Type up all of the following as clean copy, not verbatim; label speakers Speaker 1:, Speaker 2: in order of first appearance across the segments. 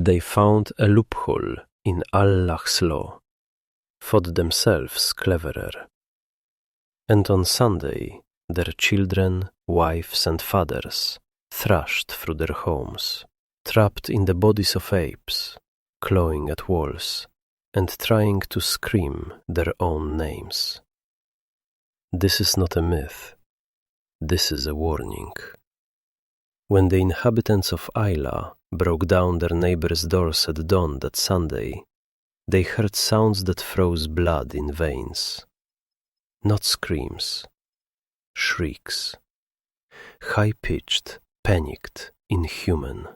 Speaker 1: They found a loophole in Allah's law, thought themselves cleverer. And on Sunday, their children, wives, and fathers thrashed through their homes, trapped in the bodies of apes, clawing at walls, and trying to scream their own names. This is not a myth. This is a warning. When the inhabitants of Ayla broke down their neighbors' doors at dawn that Sunday, they heard sounds that froze blood in veins. Not screams, shrieks. High-pitched, panicked, inhuman.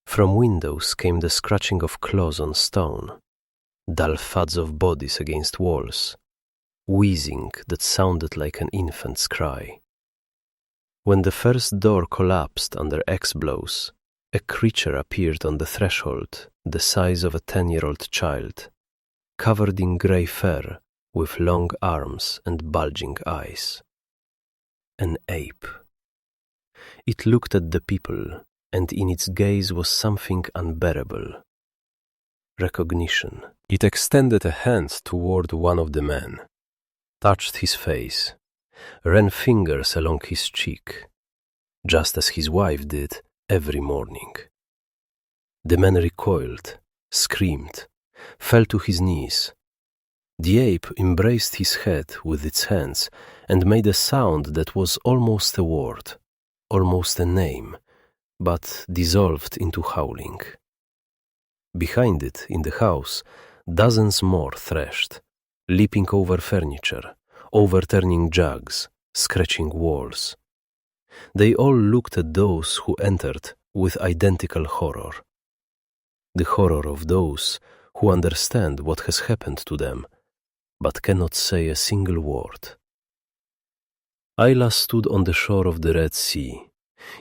Speaker 1: From windows came the scratching of claws on stone, dull thuds of bodies against walls, wheezing that sounded like an infant's cry. When the first door collapsed under axe blows, a creature appeared on the threshold the size of a 10-year-old child, covered in grey fur with long arms and bulging eyes. An ape. It looked at the people, and in its gaze was something unbearable. Recognition. It extended a hand toward one of the men, touched his face, ran fingers along his cheek, just as his wife did every morning. The man recoiled, screamed, fell to his knees. The ape embraced his head with its hands and made a sound that was almost a word, almost a name, but dissolved into howling. Behind it, in the house, dozens more thrashed, leaping over furniture, overturning jugs, scratching walls. They all looked at those who entered with identical horror. The horror of those who understand what has happened to them, but cannot say a single word. Ayla stood on the shore of the Red Sea,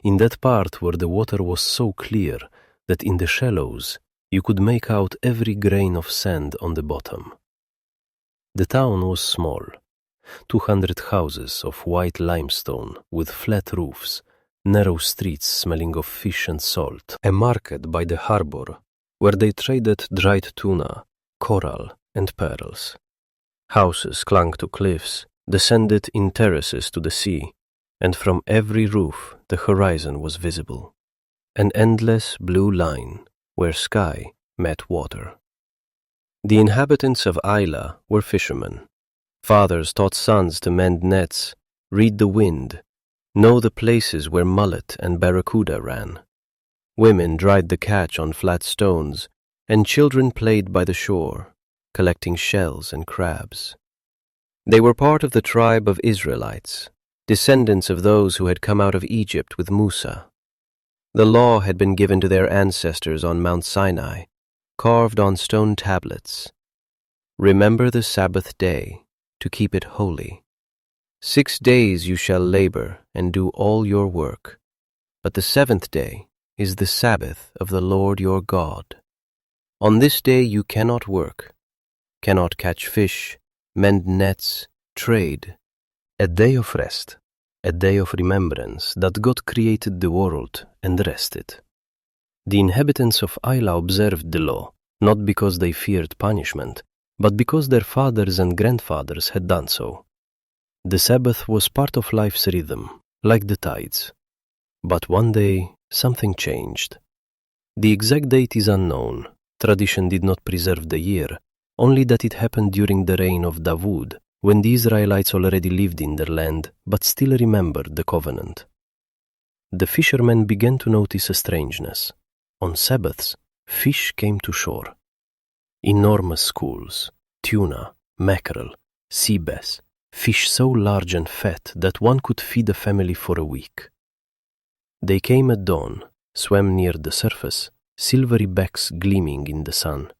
Speaker 1: in that part where the water was so clear that in the shallows you could make out every grain of sand on the bottom. The town was small, 200 houses of white limestone with flat roofs, narrow streets smelling of fish and salt, a market by the harbor where they traded dried tuna, coral, and pearls. Houses clung to cliffs, descended in terraces to the sea, and from every roof the horizon was visible, an endless blue line where sky met water. The inhabitants of Ayla were fishermen. Fathers taught sons to mend nets, read the wind, know the places where mullet and barracuda ran. Women dried the catch on flat stones, and children played by the shore, collecting shells and crabs. They were part of the tribe of Israelites, descendants of those who had come out of Egypt with Musa. The law had been given to their ancestors on Mount Sinai, carved on stone tablets. Remember the Sabbath day, to keep it holy. 6 days you shall labor and do all your work, but the 7th day is the Sabbath of the Lord your God. On this day you cannot work, cannot catch fish, mend nets, trade. A day of rest, a day of remembrance that God created the world and rested. The inhabitants of Ayla observed the law, not because they feared punishment, but because their fathers and grandfathers had done so. The Sabbath was part of life's rhythm, like the tides. But one day, something changed. The exact date is unknown. Tradition did not preserve the year, only that it happened during the reign of Dawood, when the Israelites already lived in their land, but still remembered the covenant. The fishermen began to notice a strangeness. On Sabbaths, fish came to shore. Enormous schools, tuna, mackerel, sea bass, fish so large and fat that one could feed a family for a week. They came at dawn, swam near the surface, silvery backs gleaming in the sun.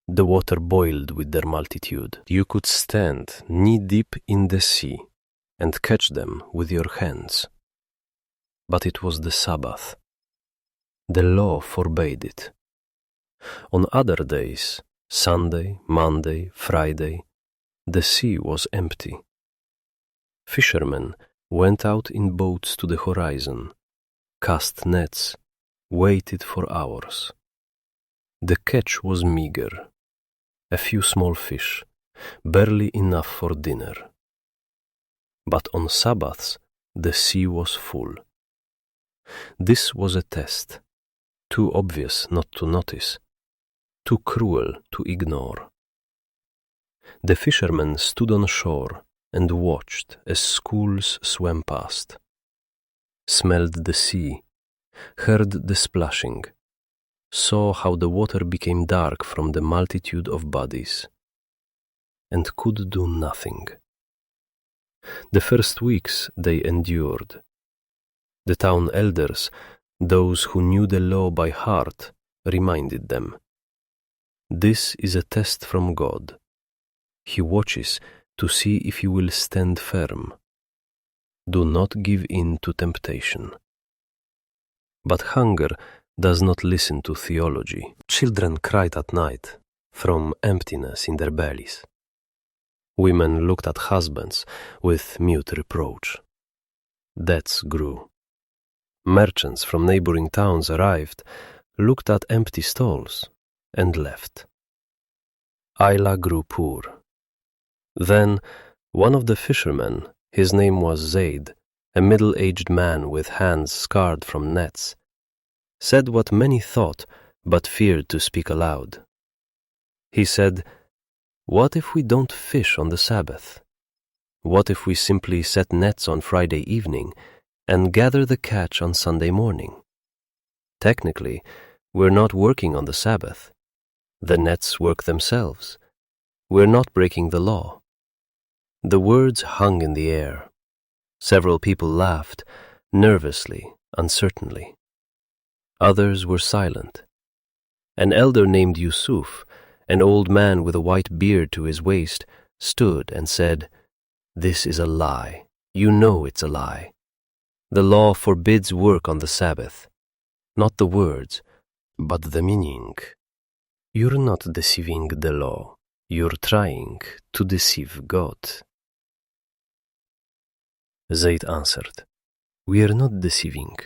Speaker 1: The water boiled with their multitude. You could stand knee-deep in the sea and catch them with your hands. But it was the Sabbath. The law forbade it. On other days, Sunday, Monday, Friday, the sea was empty. Fishermen went out in boats to the horizon, cast nets, waited for hours. The catch was meager, a few small fish, barely enough for dinner. But on Sabbaths, the sea was full. This was a test, too obvious not to notice, too cruel to ignore. The fishermen stood on shore and watched as schools swam past, smelled the sea, heard the splashing, saw how the water became dark from the multitude of bodies, and could do nothing. The first weeks they endured. The town elders, those who knew the law by heart, reminded them, "This is a test from God. He watches to see if you will stand firm. Do not give in to temptation." But hunger does not listen to theology. Children cried at night from emptiness in their bellies. Women looked at husbands with mute reproach. Debts grew. Merchants from neighboring towns arrived, looked at empty stalls, and left. Ayla grew poor. Then one of the fishermen, his name was Zayd, a middle-aged man with hands scarred from nets, said what many thought but feared to speak aloud. He said, "What if we don't fish on the Sabbath? What if we simply set nets on Friday evening and gather the catch on Sunday morning? Technically, we're not working on the Sabbath. The nets work themselves. We're not breaking the law." The words hung in the air. Several people laughed, nervously, uncertainly. Others were silent. An elder named Yusuf, an old man with a white beard to his waist, stood and said, "This is a lie. You know it's a lie. The law forbids work on the Sabbath. Not the words, but the meaning. You're not deceiving the law. You're trying to deceive God." Zayd answered, "We are not deceiving.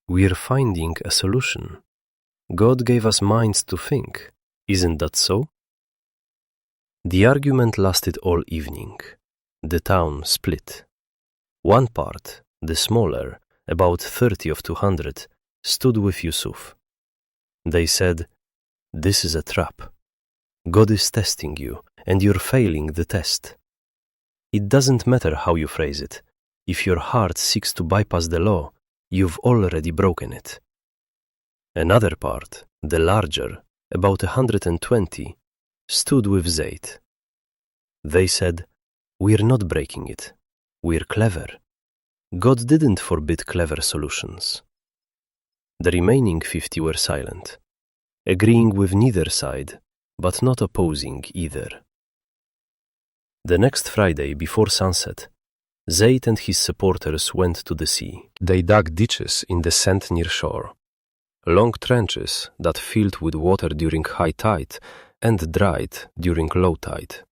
Speaker 1: We are finding a solution. God gave us minds to think. Isn't that so?" The argument lasted all evening. The town split. One part, the smaller, about 30 of 200, stood with Yusuf. They said, "This is a trap. God is testing you, and you're failing the test. It doesn't matter how you phrase it. If your heart seeks to bypass the law, you've already broken it." Another part, the larger, about 120, stood with Zayd. They said, "We're not breaking it. We're clever. God didn't forbid clever solutions." The remaining 50 were silent, agreeing with neither side, but not opposing either. The next Friday, before sunset, Zayd and his supporters went to the sea. They dug ditches in the sand near shore, long trenches that filled with water during high tide and dried during low tide.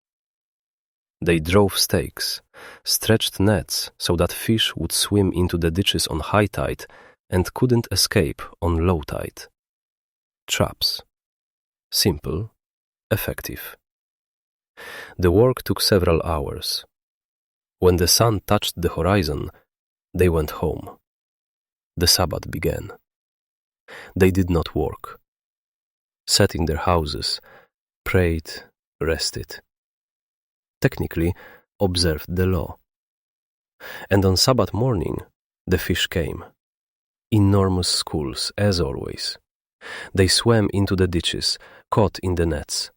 Speaker 1: They drove stakes, stretched nets so that fish would swim into the ditches on high tide and couldn't escape on low tide. Traps. Simple, effective. The work took several hours. When the sun touched the horizon, they went home. The Sabbath began. They did not work. Sat in their houses, prayed, rested. Technically, observed the law. And on Sabbath morning, the fish came. Enormous schools, as always. They swam into the ditches, caught in the nets.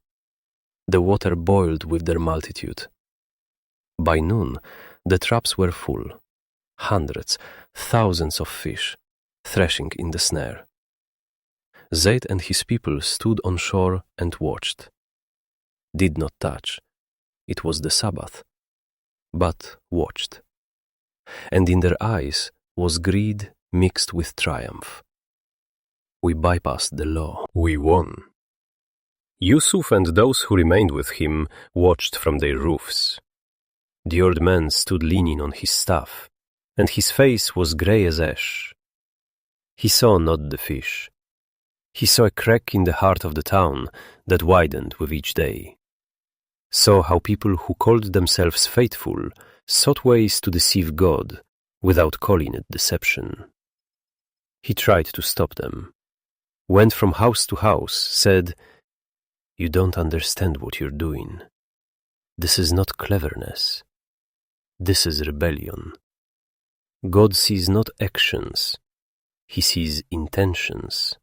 Speaker 1: The water boiled with their multitude. By noon, the traps were full. Hundreds, thousands of fish, threshing in the snare. Zayd and his people stood on shore and watched. Did not touch. It was the Sabbath. But watched. And in their eyes was greed mixed with triumph. We bypassed the law. We won. Yusuf and those who remained with him watched from their roofs. The old man stood leaning on his staff, and his face was grey as ash. He saw not the fish. He saw a crack in the heart of the town that widened with each day. Saw how people who called themselves faithful sought ways to deceive God without calling it deception. He tried to stop them, went from house to house, said, "You don't understand what you're doing. This is not cleverness. This is rebellion. God sees not actions, He sees intentions.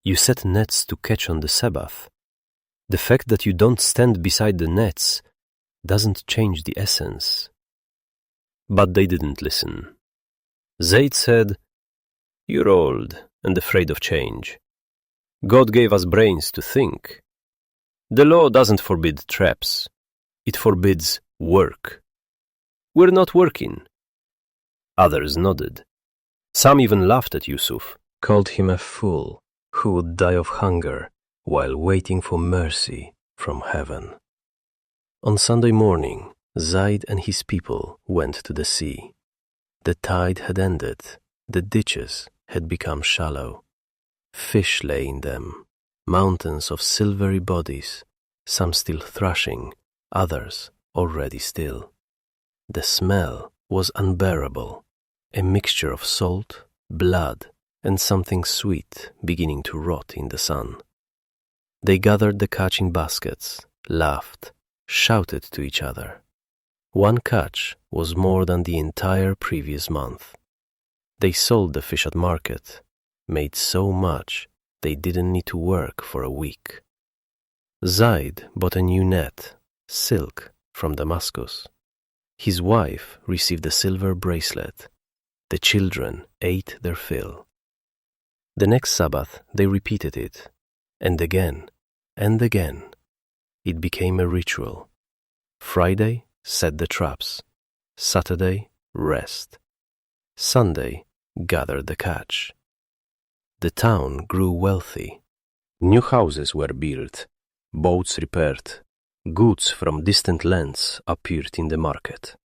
Speaker 1: You set nets to catch on the Sabbath. The fact that you don't stand beside the nets doesn't change the essence." But they didn't listen. Zayd said, "You're old and afraid of change. God gave us brains to think. The law doesn't forbid traps. It forbids work. We're not working." Others nodded. Some even laughed at Yusuf, called him a fool who would die of hunger while waiting for mercy from heaven. On Sunday morning, Zayd and his people went to the sea. The tide had ended. The ditches had become shallow. Fish lay in them, mountains of silvery bodies, some still thrashing, others already still. The smell was unbearable, a mixture of salt, blood, and something sweet beginning to rot in the sun. They gathered the catch in baskets, laughed, shouted to each other. One catch was more than the entire previous month. They sold the fish at market, made so much they didn't need to work for a week. Zayd bought a new net, silk, from Damascus. His wife received a silver bracelet. The children ate their fill. The next Sabbath they repeated it, and again, and again. It became a ritual. Friday, set the traps. Saturday, rest. Sunday, gather the catch. The town grew wealthy. New houses were built, boats repaired, goods from distant lands appeared in the market.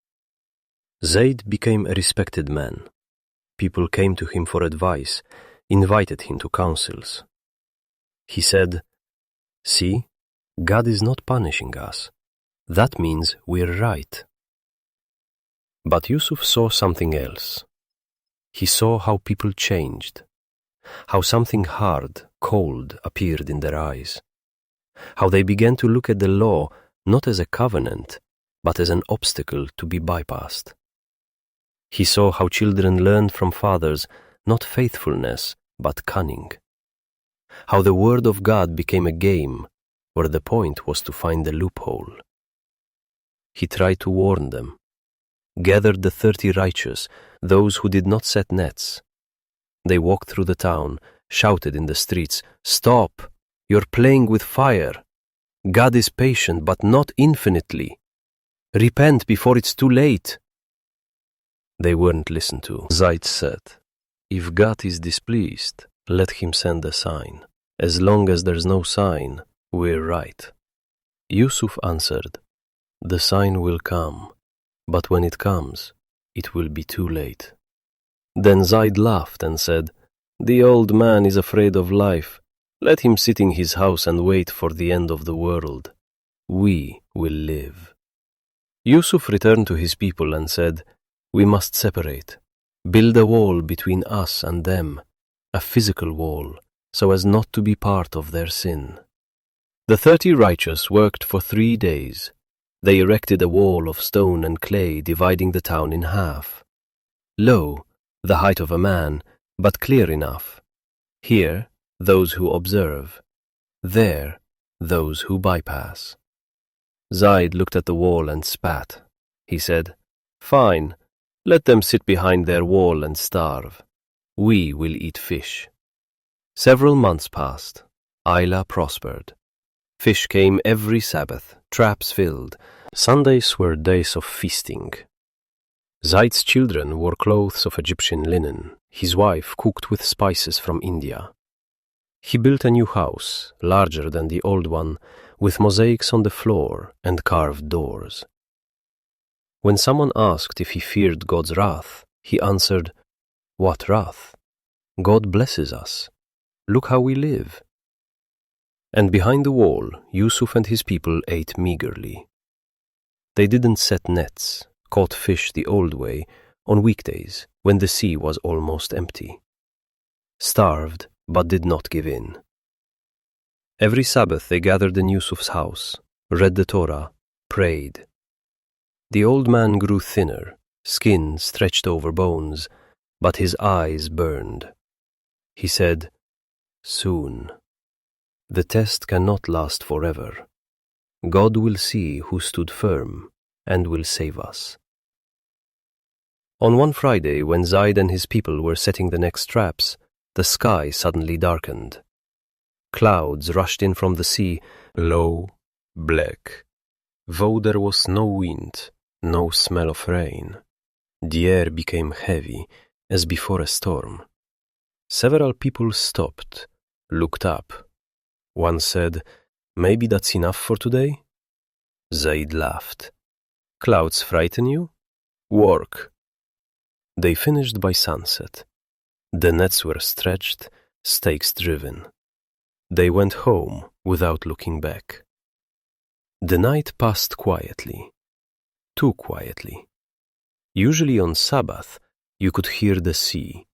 Speaker 1: Zayd became a respected man. People came to him for advice, invited him to councils. He said, "See, God is not punishing us. That means we're right." But Yusuf saw something else. He saw how people changed, how something hard, cold appeared in their eyes, how they began to look at the law not as a covenant, but as an obstacle to be bypassed. He saw how children learned from fathers not faithfulness, but cunning, how the word of God became a game where the point was to find the loophole. He tried to warn them, gathered the 30 righteous, those who did not set nets. They walked through the town, shouted in the streets, "Stop! You're playing with fire. God is patient, but not infinitely. Repent before it's too late." They weren't listened to. Zayd said, "If God is displeased, let him send a sign. As long as there's no sign, we're right." Yusuf answered, "The sign will come, but when it comes, it will be too late." Then Zayd laughed and said, "The old man is afraid of life. Let him sit in his house and wait for the end of the world. We will live." Yusuf returned to his people and said, "We must separate, build a wall between us and them, a physical wall, so as not to be part of their sin." The 30 righteous worked for 3 days. They erected a wall of stone and clay dividing the town in half. Low, the height of a man, but clear enough. Here, those who observe. There, those who bypass. Zayd looked at the wall and spat. He said, "Fine, let them sit behind their wall and starve. We will eat fish." Several months passed. Ayla prospered. Fish came every Sabbath, traps filled. Sundays were days of feasting. Zayd's children wore clothes of Egyptian linen. His wife cooked with spices from India. He built a new house, larger than the old one, with mosaics on the floor and carved doors. When someone asked if he feared God's wrath, he answered, "What wrath? God blesses us. Look how we live." And behind the wall, Yusuf and his people ate meagerly. They didn't set nets, caught fish the old way, on weekdays when the sea was almost empty. Starved, but did not give in. Every Sabbath they gathered in Yusuf's house, read the Torah, prayed. The old man grew thinner, skin stretched over bones, but his eyes burned. He said, "Soon. The test cannot last forever. God will see who stood firm and will save us." On one Friday, when Zayd and his people were setting the next traps, the sky suddenly darkened. Clouds rushed in from the sea, low, black. Though there was no wind, no smell of rain, the air became heavy, as before a storm. Several people stopped, looked up. One said, "Maybe that's enough for today?" Zayd laughed. "Clouds frighten you? Work." They finished by sunset. The nets were stretched, stakes driven. They went home without looking back. The night passed quietly, too quietly. Usually on Sabbath, you could hear the sea,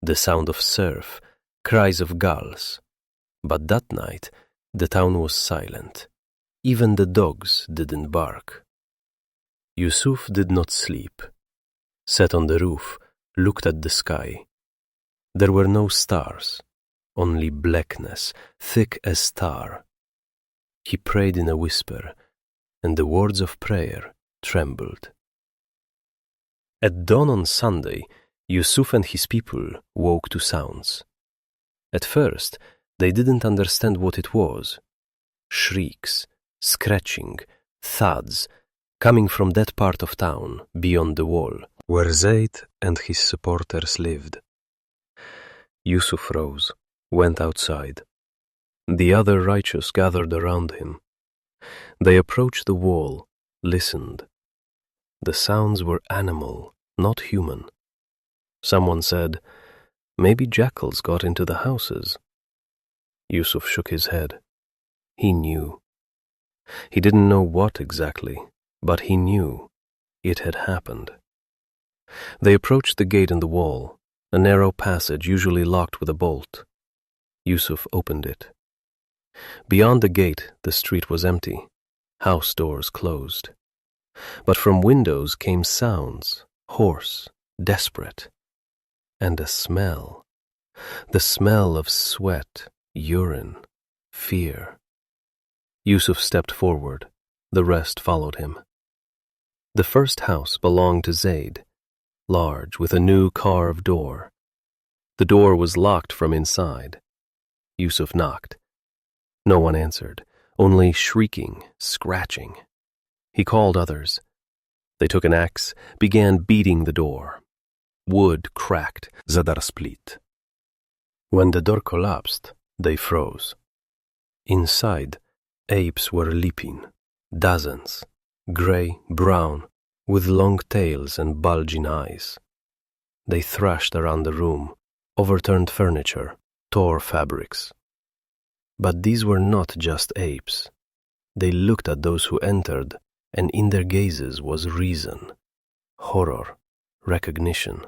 Speaker 1: the sound of surf, cries of gulls. But that night, the town was silent. Even the dogs didn't bark. Yusuf did not sleep. Sat on the roof, looked at the sky. There were no stars, only blackness, thick as tar. He prayed in a whisper, and the words of prayer trembled. At dawn on Sunday, Yusuf and his people woke to sounds. At first, they didn't understand what it was. Shrieks, scratching, thuds, coming from that part of town beyond the wall, where Zayd and his supporters lived. Yusuf rose, went outside. The other righteous gathered around him. They approached the wall, listened. The sounds were animal, not human. Someone said, "Maybe jackals got into the houses." Yusuf shook his head. He knew. He didn't know what exactly, but he knew it had happened. They approached the gate in the wall, a narrow passage usually locked with a bolt. Yusuf opened it. Beyond the gate, the street was empty, house doors closed. But from windows came sounds, hoarse, desperate, and a smell. The smell of sweat, urine, fear. Yusuf stepped forward. The rest followed him. The first house belonged to Zayd, large, with a new carved door. The door was locked from inside. Yusuf knocked. No one answered, only shrieking, scratching. He called others. They took an axe, began beating the door. Wood cracked, zadar split. When the door collapsed, they froze. Inside, apes were leaping, dozens, gray, brown, with long tails and bulging eyes. They thrashed around the room, overturned furniture, tore fabrics. But these were not just apes. They looked at those who entered, and in their gazes was reason, horror, recognition.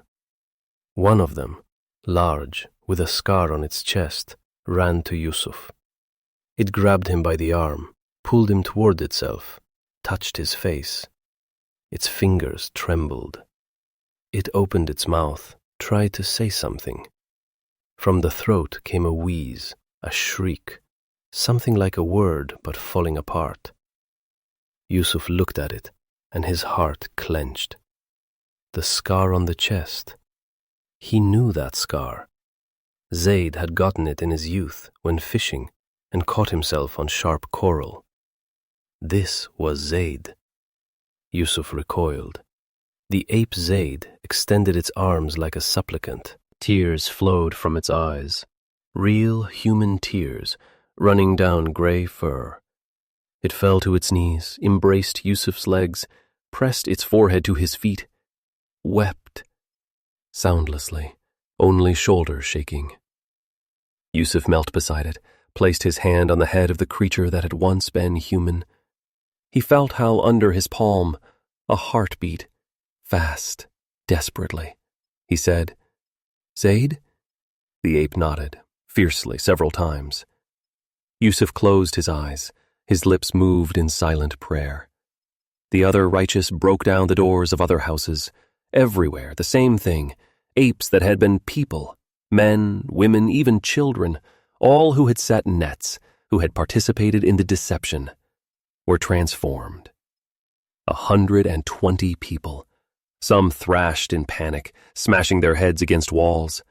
Speaker 1: One of them, large, with a scar on its chest, ran to Yusuf. It grabbed him by the arm, pulled him toward itself, touched his face. Its fingers trembled. It opened its mouth, tried to say something. From the throat came a wheeze, a shriek, something like a word but falling apart. Yusuf looked at it, and his heart clenched. The scar on the chest. He knew that scar. Zayd had gotten it in his youth when fishing and caught himself on sharp coral. This was Zayd. Yusuf recoiled. The ape Zayd extended its arms like a supplicant. Tears flowed from its eyes. Real human tears running down grey fur. It fell to its knees, embraced Yusuf's legs, pressed its forehead to his feet, wept. Soundlessly, only shoulders shaking.
Speaker 2: Yusuf knelt beside it, placed his hand on the head of the creature that had once been human. He felt how under his palm a heart beat, fast, desperately. He said, "Zayd?" The ape nodded, fiercely, several times. Yusuf closed his eyes. His lips moved in silent prayer. The other righteous broke down the doors of other houses. Everywhere, the same thing. Apes that had been people, men, women, even children, all who had set nets, who had participated in the deception, were transformed. 120 people. Some thrashed in panic, smashing their heads against walls.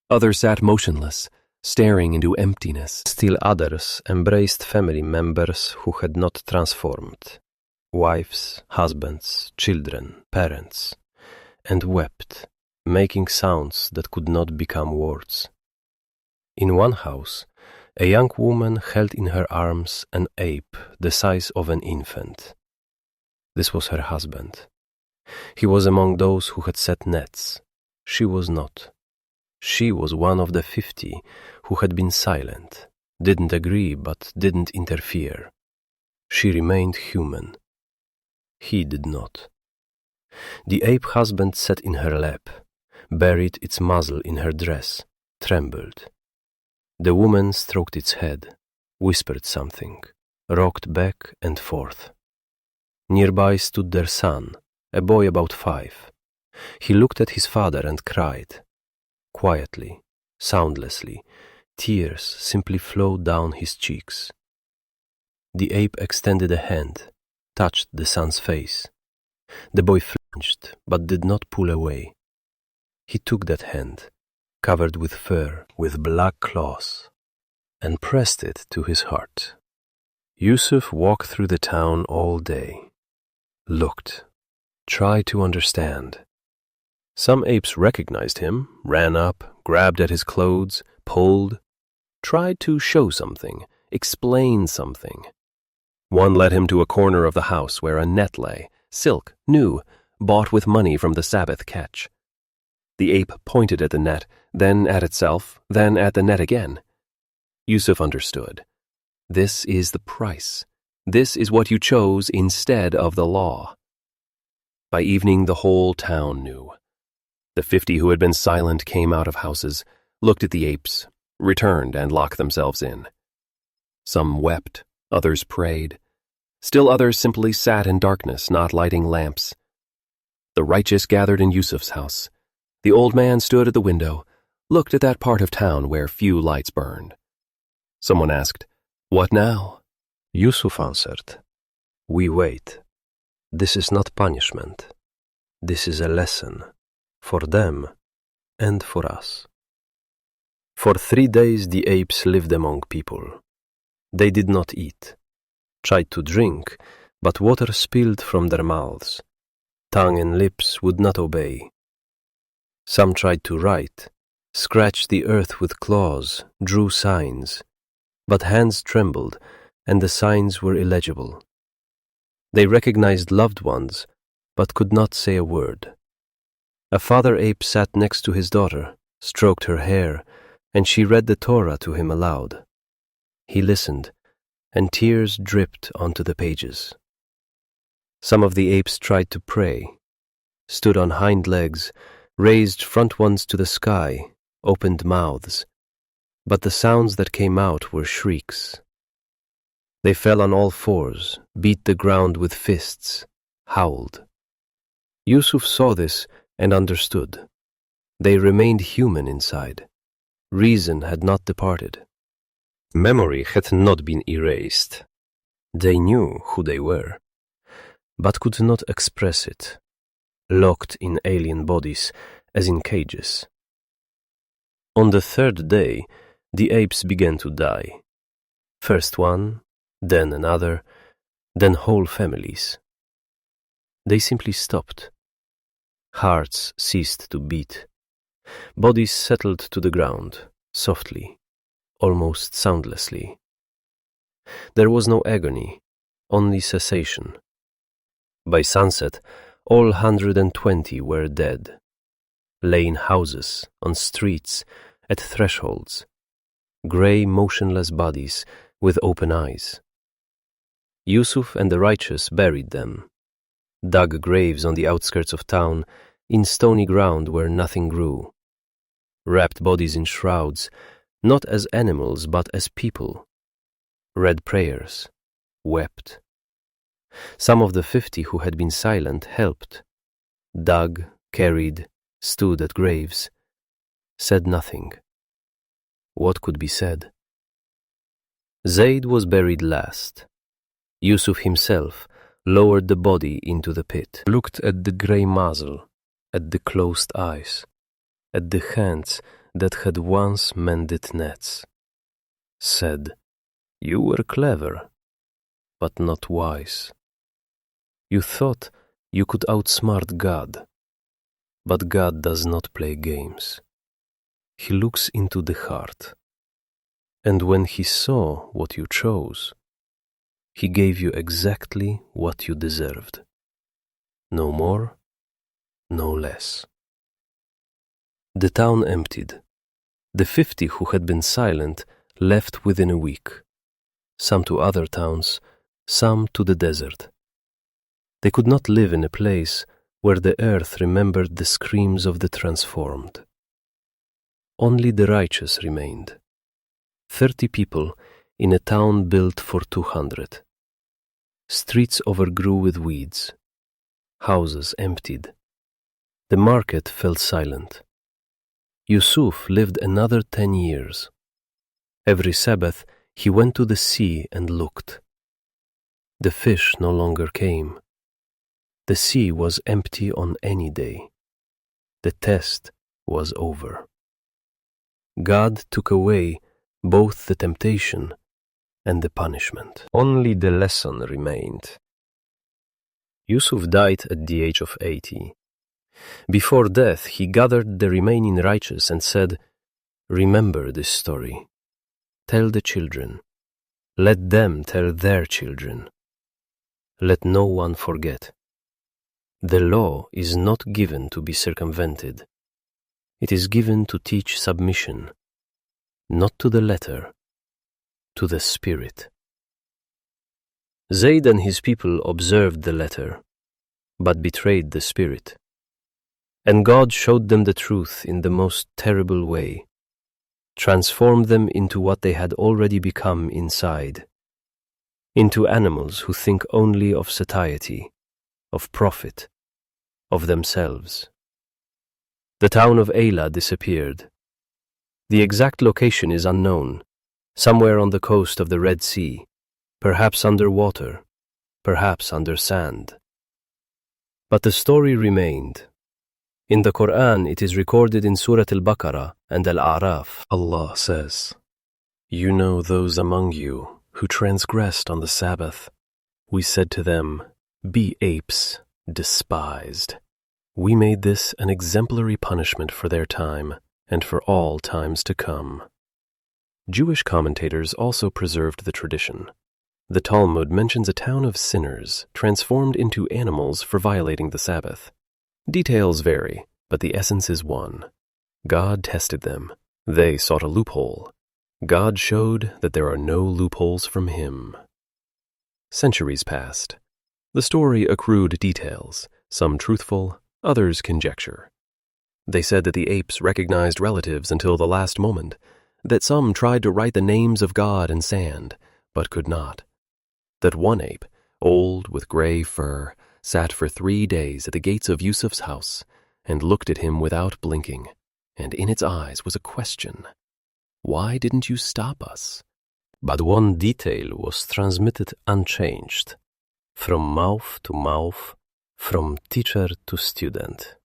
Speaker 2: Others sat motionless, staring into emptiness.
Speaker 1: Still others embraced family members who had not transformed, wives, husbands, children, parents, and wept, making sounds that could not become words. In one house, a young woman held in her arms an ape the size of an infant. This was her husband. He was among those who had set nets. She was not. She was one of the 50 who had been silent, didn't agree but didn't interfere. She remained human. He did not. The ape husband sat in her lap, buried its muzzle in her dress, trembled. The woman stroked its head, whispered something, rocked back and forth. Nearby stood their son, a boy about 5. He looked at his father and cried. Quietly, soundlessly, tears simply flowed down his cheeks. The ape extended a hand, touched the son's face. The boy flinched, but did not pull away. He took that hand, covered with fur, with black claws, and pressed it to his heart. Yusuf walked through the town all day, looked, tried to understand. Some apes recognized him, ran up, grabbed at his clothes, pulled, tried to show something, explain something. One led him to a corner of the house where a net lay, silk, new, bought with money from the Sabbath catch. The ape pointed at the net, then at itself, then at the net again. Yusuf understood. This is the price. This is what you chose instead of the law. By evening, the whole town knew. The 50 who had been silent came out of houses, looked at the apes, returned and locked themselves in. Some wept, others prayed. Still others simply sat in darkness, not lighting lamps. The righteous gathered in Yusuf's house. The old man stood at the window, looked at that part of town where few lights burned. Someone asked, "What now?" Yusuf answered, "We wait. This is not punishment. This is a lesson. For them and for us." For 3 days the apes lived among people. They did not eat, tried to drink, but water spilled from their mouths. Tongue and lips would not obey. Some tried to write, scratched the earth with claws, drew signs, but hands trembled and the signs were illegible. They recognized loved ones, but could not say a word. A father ape sat next to his daughter, stroked her hair, and she read the Torah to him aloud. He listened, and tears dripped onto the pages. Some of the apes tried to pray, stood on hind legs, raised front ones to the sky, opened mouths, but the sounds that came out were shrieks. They fell on all fours, beat the ground with fists, howled. Yusuf saw this and understood. They remained human inside. Reason had not departed. Memory had not been erased. They knew who they were, but could not express it, locked in alien bodies as in cages. On the 3rd day, the apes began to die. First one, then another, then whole families. They simply stopped. Hearts ceased to beat. Bodies settled to the ground, softly, almost soundlessly. There was no agony, only cessation. By sunset, all 120 were dead, lay in houses, on streets, at thresholds. grey, motionless bodies with open eyes. Yusuf and the righteous buried them, dug graves on the outskirts of town, in stony ground where nothing grew, wrapped bodies in shrouds, not as animals but as people, read prayers, wept. Some of the 50 who had been silent helped, dug, carried, stood at graves, said nothing. What could be said? Zayd was buried last. Yusuf himself lowered the body into the pit, looked at the grey muzzle, at the closed eyes, at the hands that had once mended nets, said, "You were clever, but not wise. You thought you could outsmart God, but God does not play games. He looks into the heart, and when He saw what you chose, He gave you exactly what you deserved. No more, no less." The town emptied. The 50 who had been silent left within a week, some to other towns, some to the desert. They could not live in a place where the earth remembered the screams of the transformed. Only the righteous remained. 30 people in a town built for 200. Streets overgrew with weeds. Houses emptied. The market fell silent. Yusuf lived another 10 years. Every Sabbath he went to the sea and looked. The fish no longer came. The sea was empty on any day. The test was over. God took away both the temptation and the punishment. Only the lesson remained. Yusuf died at the age of 80. Before death, he gathered the remaining righteous and said, "Remember this story. Tell the children. Let them tell their children. Let no one forget. The law is not given to be circumvented. It is given to teach submission, not to the letter, to the spirit." Zayd and his people observed the letter, but betrayed the spirit. And God showed them the truth in the most terrible way, transformed them into what they had already become inside, into animals who think only of satiety, of profit, of themselves. The town of Ayla disappeared. The exact location is unknown, somewhere on the coast of the Red Sea, perhaps under water, perhaps under sand. But the story remained. In the Quran, it is recorded in Surah Al-Baqarah and Al-A'raf. Allah says, "You know those among you who transgressed on the Sabbath. We said to them, 'Be apes, despised.' We made this an exemplary punishment for their time and for all times to come." Jewish commentators also preserved the tradition. The Talmud mentions a town of sinners transformed into animals for violating the Sabbath. Details vary, but the essence is one. God tested them. They sought a loophole. God showed that there are no loopholes from Him. Centuries passed. The story accrued details, some truthful, others conjecture. They said that the apes recognized relatives until the last moment, that some tried to write the names of God in sand, but could not. That one ape, old with gray fur, sat for 3 days at the gates of Yusuf's house and looked at him without blinking, and in its eyes was a question. "Why didn't you stop us?" But one detail was transmitted unchanged, from mouth to mouth, from teacher to student.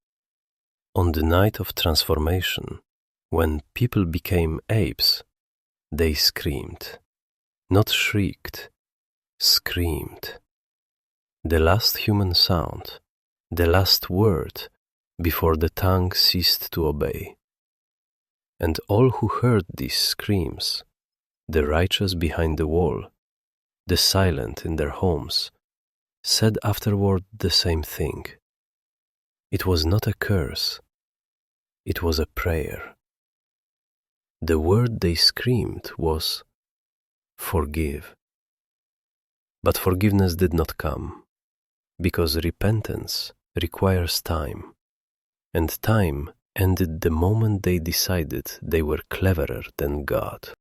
Speaker 1: On the night of transformation, when people became apes, they screamed, not shrieked, screamed. The last human sound, the last word before the tongue ceased to obey. And all who heard these screams, the righteous behind the wall, the silent in their homes, said afterward the same thing. It was not a curse, it was a prayer. The word they screamed was, "Forgive." But forgiveness did not come, because repentance requires time, and time ended the moment they decided they were cleverer than God.